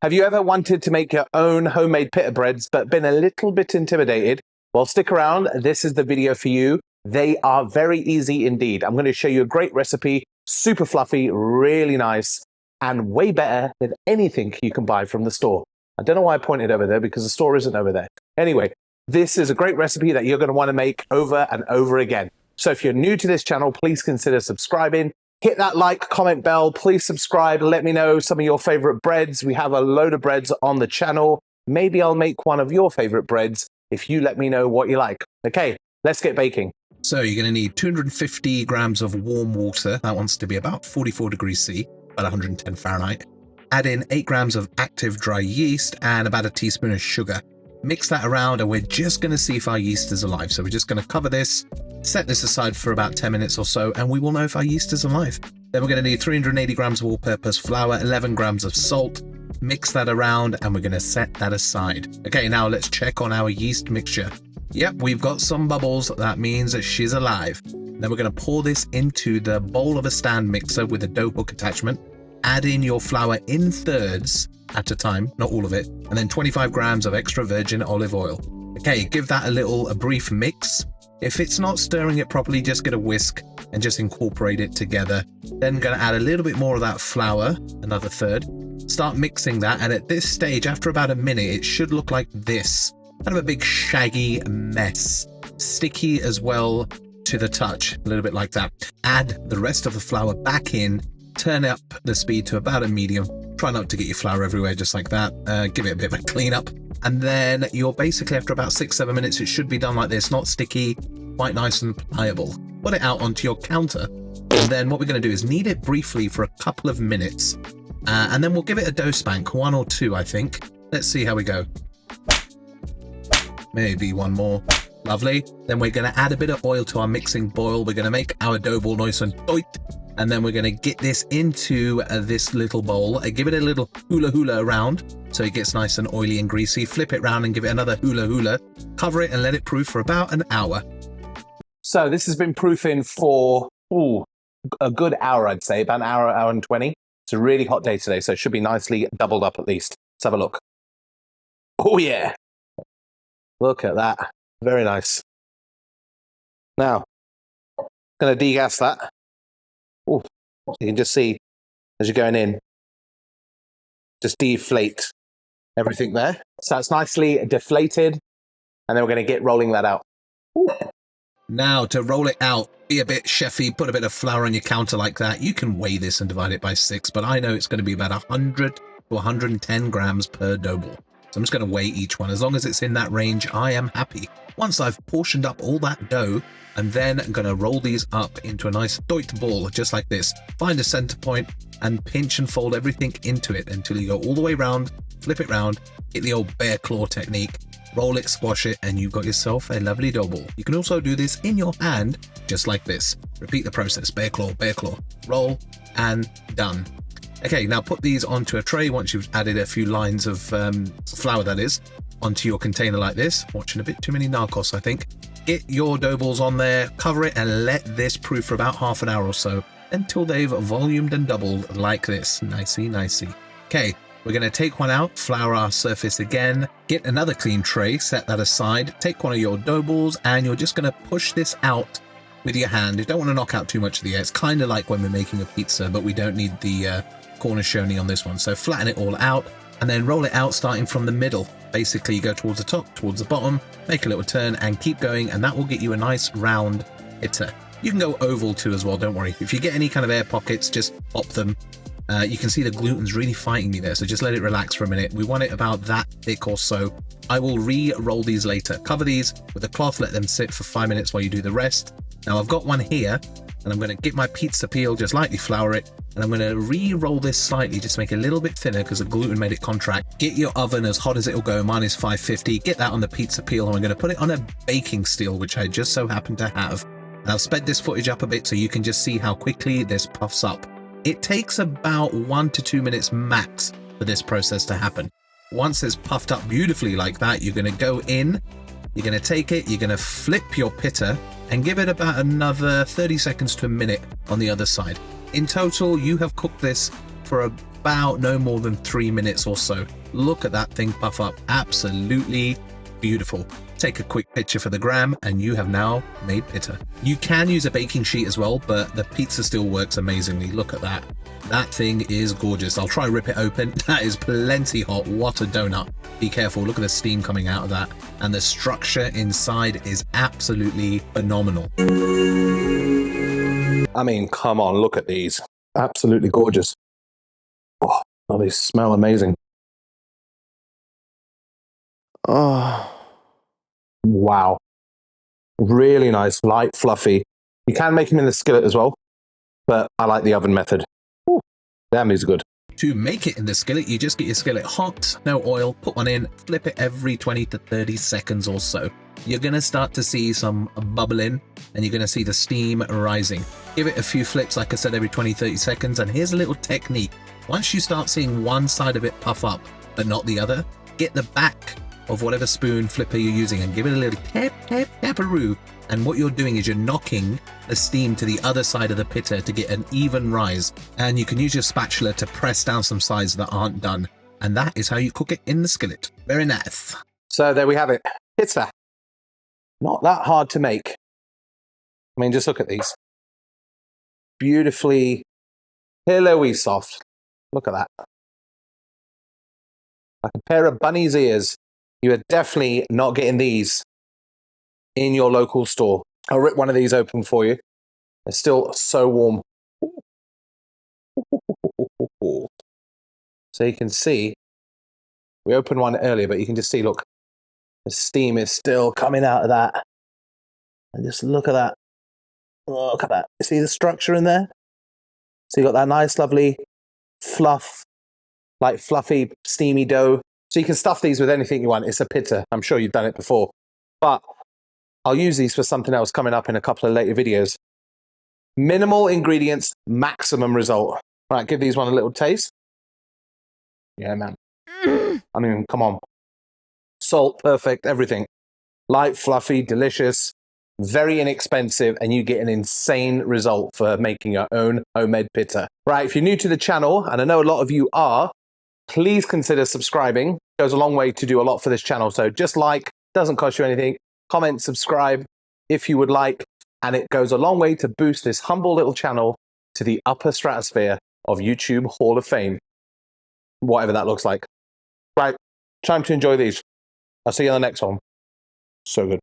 Have you ever wanted to make your own homemade pita breads but been a little bit intimidated? Well, stick around. This is the video for you. They are very easy indeed. I'm going to show you a great recipe, super fluffy, really nice, and way better than anything you can buy from the store. I don't know why I pointed over there because the store isn't over there. Anyway, this is a great recipe that you're going to want to make over and over again. So if you're new to this channel, please consider subscribing. Hit that like, comment bell, please subscribe. Let me know some of your favorite breads. We have a load of breads on the channel. Maybe I'll make one of your favorite breads if you let me know what you like. Okay, let's get baking. So you're going to need 250 grams of warm water. That wants to be about 44 degrees C, about 110 Fahrenheit. Add in 8 grams of active dry yeast and about a teaspoon of sugar. Mix that around and we're just going to see if our yeast is alive. So we're just going to cover this, set this aside for about 10 minutes or so, and we will know if our yeast is alive. Then we're going to need 380 grams of all-purpose flour, 11 grams of salt. Mix that around and we're going to set that aside. Okay, now let's check on our yeast mixture. Yep, we've got some bubbles. That means that she's alive. Then we're going to pour this into the bowl of a stand mixer with a dough hook attachment. Add in your flour in thirds at a time, not all of it, and then 25 grams of extra virgin olive oil. Okay, give that a brief mix. If it's not stirring it properly, just get a whisk and just incorporate it together. Then going to add a little bit more of that flour, another third. Start mixing that, and at this stage, after about a minute, it should look like this. Kind of a big shaggy mess. Sticky as well to the touch, a little bit like that. Add the rest of the flour back in. Turn up the speed to about a medium. Try not to get your flour everywhere just like that. Give it a bit of a clean up. And then you're basically, after about 6-7 minutes, it should be done like this. Not sticky, quite nice and pliable. Put it out onto your counter. And then what we're going to do is knead it briefly for a couple of minutes. And then we'll give it a dough spank, 1 or 2, I think. Let's see how we go. Maybe one more. Lovely. Then we're going to add a bit of oil to our mixing boil. We're going to make our dough ball nice and tight. And then we're going to get this into this little bowl. Give it a little hula around so it gets nice and oily and greasy. Flip it around and give it another hula. Cover it and let it proof for about an hour. So this has been proofing for a good hour, I'd say, about an hour, hour and 20. It's a really hot day today, so it should be nicely doubled up at least. Let's have a look. Oh yeah. Look at that. Very nice. Now, I'm going to degas that. Oh, you can just see as you're going in, just deflate everything there. So it's nicely deflated, and then we're going to get rolling that out. Ooh. Now to roll it out, be a bit chefy, put a bit of flour on your counter like that. You can weigh this and divide it by 6, but I know it's going to be about 100 to 110 grams per dough ball. So I'm just going to weigh each one. As long as it's in that range, I am happy. Once I've portioned up all that dough, I'm then going to roll these up into a nice tight ball, just like this. Find a center point and pinch and fold everything into it until you go all the way around, flip it round, get the old bear claw technique, roll it, squash it, and you've got yourself a lovely dough ball. You can also do this in your hand, just like this. Repeat the process, bear claw, roll, and done. Okay, now put these onto a tray once you've added a few lines of flour, that is, onto your container like this. Watching a bit too many Narcos, I think. Get your dough balls on there, cover it, and let this proof for about half an hour or so until they've volumed and doubled like this. Nicey. Okay, we're going to take one out, flour our surface again, get another clean tray, set that aside, take one of your dough balls, and you're just going to push this out with your hand. You don't want to knock out too much of the air. It's kind of like when we're making a pizza, but we don't need the cornicione on this one. So flatten it all out and then roll it out starting from the middle. Basically, you go towards the top, towards the bottom, make a little turn and keep going, and that will get you a nice round pita. You can go oval too as well, don't worry. If you get any kind of air pockets, just pop them. You can see the gluten's really fighting me there, so just let it relax for a minute. We want it about that thick or so. I will re-roll these later. Cover these with a cloth, let them sit for 5 minutes while you do the rest. Now I've got one here, and I'm going to get my pizza peel, just lightly flour it, and I'm going to re-roll this slightly, just make it a little bit thinner because the gluten made it contract. Get your oven as hot as it'll go, mine is 550. Get that on the pizza peel, and we're going to put it on a baking steel, which I just so happen to have. And I've sped this footage up a bit so you can just see how quickly this puffs up. It takes about 1 to 2 minutes max for this process to happen. Once it's puffed up beautifully like that, you're going to go in, you're going to take it, you're going to flip your pita and give it about another 30 seconds to a minute on the other side. In total, you have cooked this for about no more than 3 minutes or so. Look at that thing puff up. Absolutely beautiful. Take a quick picture for the gram and you have now made pita. You can use a baking sheet as well, but the pizza still works amazingly. Look at that. That thing is gorgeous. I'll try rip it open. That is plenty hot. What a donut. Be careful. Look at the steam coming out of that. And the structure inside is absolutely phenomenal. I mean, come on, look at these. Absolutely gorgeous. Oh, they smell amazing. Oh, wow. Really nice, light, fluffy. You can make them in the skillet as well, but I like the oven method. Ooh, damn, these are good. To make it in the skillet, you just get your skillet hot, no oil, put one in, flip it every 20 to 30 seconds or so. You're going to start to see some bubbling and you're going to see the steam rising. Give it a few flips, like I said, every 20-30 seconds. And here's a little technique. Once you start seeing one side of it puff up, but not the other, get the back of whatever spoon flipper you're using and give it a little tap-a-roo. And what you're doing is you're knocking the steam to the other side of the pita to get an even rise. And you can use your spatula to press down some sides that aren't done. And that is how you cook it in the skillet. Very nice. So there we have it. Pita. Not that hard to make. I mean, just look at these. Beautifully pillowy soft. Look at that. Like a pair of bunny's ears. You are definitely not getting these in your local store. I'll rip one of these open for you. They're still so warm. So you can see, we opened one earlier, but you can just see, look, the steam is still coming out of that. And just look at that. Look at that. See the structure in there? So you got that nice, lovely fluff, like fluffy, steamy dough. So you can stuff these with anything you want. It's a pita. I'm sure you've done it before. But I'll use these for something else coming up in a couple of later videos. Minimal ingredients, maximum result. Right, give these one a little taste. Yeah, man. I mean, come on. Salt, perfect, everything. Light, fluffy, delicious, very inexpensive, and you get an insane result for making your own homemade pita. Right, if you're new to the channel, and I know a lot of you are, please consider subscribing. It goes a long way to do a lot for this channel. So just like, doesn't cost you anything. Comment, subscribe if you would like, and it goes a long way to boost this humble little channel to the upper stratosphere of YouTube Hall of Fame, whatever that looks like. Right, time to enjoy these. I'll see you on the next one. So good.